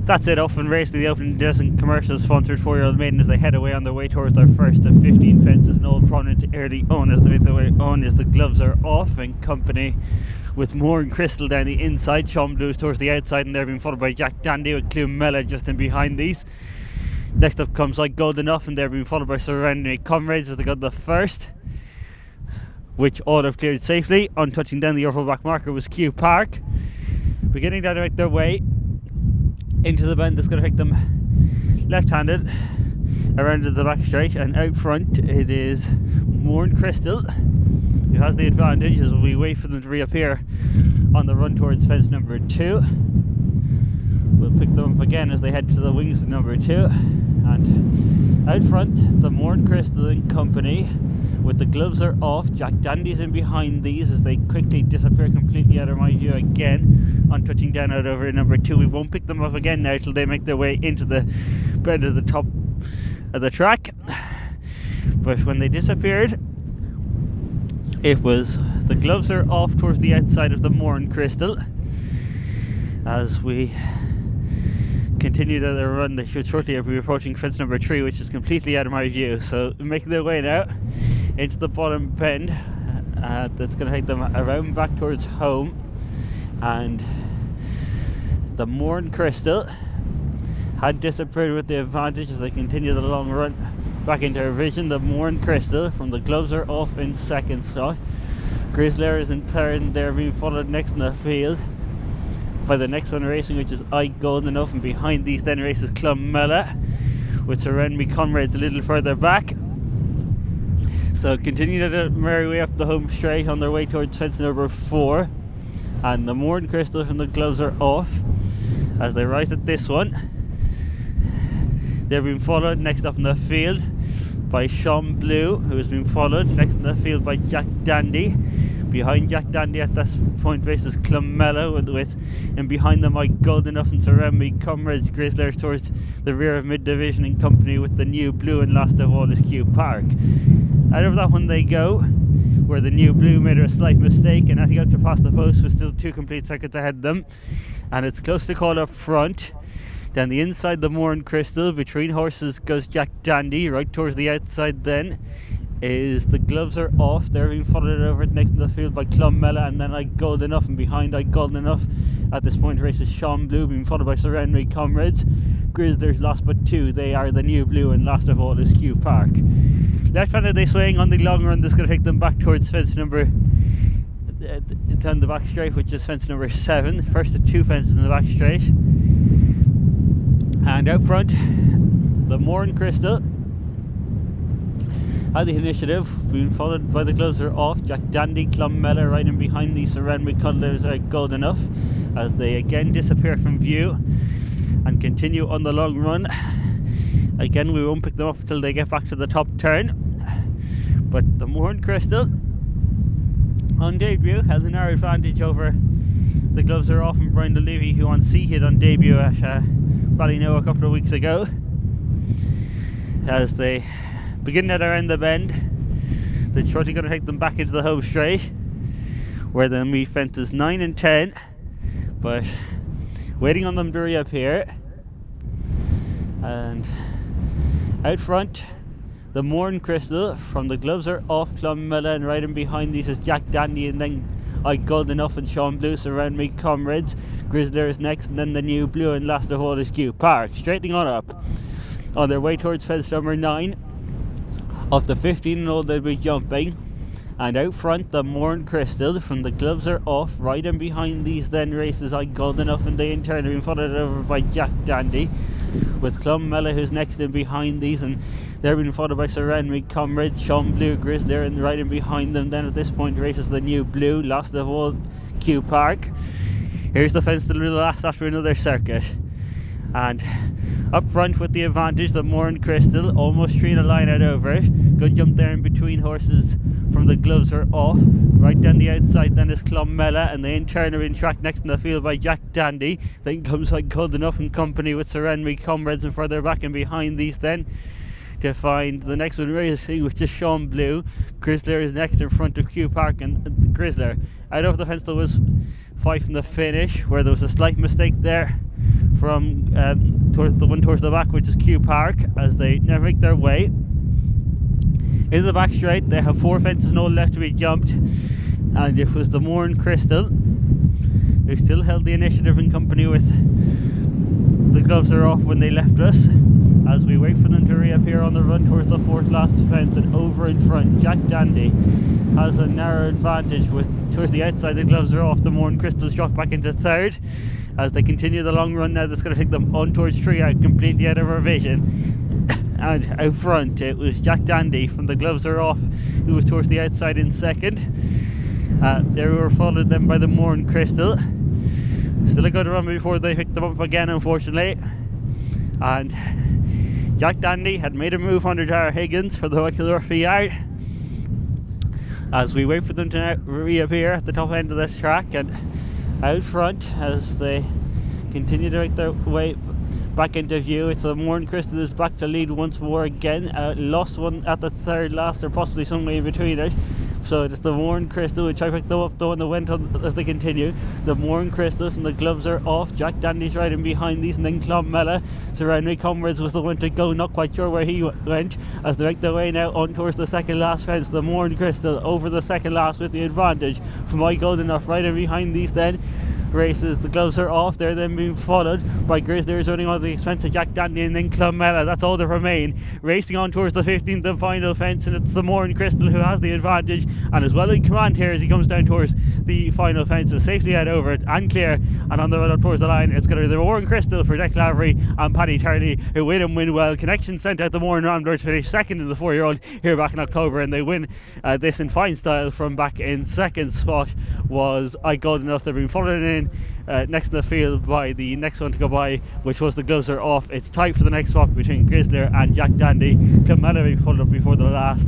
That's it, off and racing the opening Dennison commercial sponsored 4yo Maiden as they head away on their way towards their first of 15 fences. No prominent early owners to make their way on as the gloves are off, in company with Moore and Crystal down the inside, Sean Blues towards the outside, and they're being followed by Jack Dandy with Clumella just in behind these. Next up comes Like Gold Enough, and they're being followed by Surrendering Comrades as they got the first, which all have cleared safely. On touching down the Orville back marker was Q Park, beginning to make their way into the bend that's going to take them left-handed around to the back straight, and out front it is Moore and Crystal who has the advantage as we wait for them to reappear on the run towards fence number 2. We'll pick them up again as they head to the wings of number 2, and out front the Moore and Crystal in company with the gloves are off. Jack Dandy's in behind these as they quickly disappear completely out of my view again on touching down out over number 2. We won't pick them up again now till they make their way into the bend of the top of the track, but when they disappeared it was the gloves are off towards the outside of the Moore and Crystal. As we continue to their run, they should shortly be approaching fence number 3, which is completely out of my view. So making their way now into the bottom bend, that's going to take them around back towards home, and the Moore and Crystal had disappeared with the advantage as they continue the long run back into our vision. The Moore and Crystal from the gloves are off in second slot. Grizzler is in third, and they're being followed next in the field by the next one racing, which is I Gold Enough, and behind these then races Clumella with Surround Me Comrades a little further back. So continue to merry way up the home straight on their way towards fence number 4, and the Moore and Crystal from the gloves are off as they rise at this one. They're being followed next up in the field by Sean Blue, who has been followed next in the field by Jack Dandy. Behind Jack Dandy at this point races Clumella with and behind them I Gold Enough and Surround Me Comrades. Grizzlers towards the rear of mid division in company with the New Blue, and last of all is Q Park. Out of that one they go, where the New Blue made a slight mistake and had to go to pass the post with still 2 complete seconds ahead of them, and it's close to call up front. Down the inside the Moore and Crystal, between horses goes Jack Dandy. Right towards the outside then is the gloves are off. They're being followed over next in the field by Clumella, and then I Gold Enough, and behind I Gold Enough at this point races Sean Blue, being followed by Surround Me Comrades. Grizzlers lost but 2, they are the New Blue, and last of all is Q Park. Left-handed they swing on the long run that's going to take them back towards fence number down the back straight, which is fence number 7, first of 2 fences in the back straight. And out front the Moore and Crystal had the initiative, being followed by the gloves are off. Jack Dandy, Clumella right in behind these Surround Me Cuddlers are Gold Enough as they again disappear from view and continue on the long run. Again, we won't pick them up until they get back to the top turn, but the Moore and Crystal on debut has an hour advantage over the gloves are off and Brian O'Leary, who on C hit on debut at Ballynoe a couple of weeks ago. As they begin at around the bend, they're shortly going to take them back into the home straight, where they'll meet fences 9 and 10, but waiting on them to reappear. And out front the Moore and Crystal from the gloves are off, Clumella, and right in behind these is Jack Dandy, and then I Gold Enough and Sean Blue. Surround Me Comrades. Grizzler is next, and then the New Blue, and last of all is Q Park. Straightening on up on their way towards fence number 9. Of the 15 and all, they'll be jumping, and out front the Moore and Crystal from the gloves are off. Right in behind these then races I Gold Enough, and they in turn have been followed over by Jack Dandy with Clumella, who's next in behind these, and they're being followed by Surround Me Comrades, Sean Blue, Grizzler, and right in behind them then at this point races the New Blue, last of all Q Park. Here's the fence to the last after another circuit, and up front with the advantage the Moore and Crystal, almost treeing a line out over it. Good jump there in between horses from the gloves are off. Right down the outside then is Clumella, and they in turn are being tracked next in the field by Jack Dandy. Then comes like Gold Enough in company with Surround Me Comrades, and further back and behind these then to find the next one racing, which is Sean Blue. Grizzler is next in front of Q Park, and Grizzler out over the fence. There was 5 from the finish, where there was a slight mistake there from towards the one towards the back, which is Q Park, as they now make their way into the back straight. They have 4 fences, no left to be jumped, and it was the Mourne Crystal who still held the initiative in company with the Gloves Are Off when they left us, as we wait for them to reappear on the run towards the 4th last fence. And over in front, Jack Dandy has a narrow advantage with towards the outside. The Gloves Are Off. The Mourne Crystals drop back into 3rd as they continue the long run now. That's going to take them on towards Treehouse, completely out of our vision. And out front it was Jack Dandy from the Gloves Are Off, who was towards the outside in 2nd. They were followed then by the Mourne Crystal. Still a good run before they picked them up again, unfortunately. And Jack Dandy had made a move under Tara Higgins for the Michael Murphy yard, as we wait for them to now reappear at the top end of this track. And out front, as they continue to make their way back into view, it's the Mourne Crystal is back to lead once more again. Lost one at the 3rd last, or possibly somewhere in between it. So it's the Mourne Crystal, which I picked them up though, and they went on as they continue. The Mourne Crystal and the Gloves Are Off. Jack Dandy's riding behind these, and then Clonmella, Surrounding Comrades, was the one to go. Not quite sure where he went, as they make their way now on towards the 2nd last fence. The Mourne Crystal over the 2nd last with the advantage from I Gold Enough. Riding behind these then races the Gloves Are Off. They're then being followed by Grizzlies running on the expense of Jack Dandy, and then Clonmella. That's all that remain, racing on towards the 15th and final fence. And it's the Mourne Crystal who has the advantage and is well in command here as he comes down towards the final fence. So safely out over it and clear, and on the run up towards the line, it's going to be the Mourne Crystal for Dick Lavery and Paddy Tardy, who win and win well. Connection sent out the Mourne Rambler to finish 2nd in the 4-year-old here back in October, and they win this in fine style. From back in 2nd spot was I Gold Enough. They're being followed in next in the field by the next one to go by, which was the Gloves Are Off. It's tight for the next spot between Grizzler and Jack Dandy. Clonmella being pulled up before the last.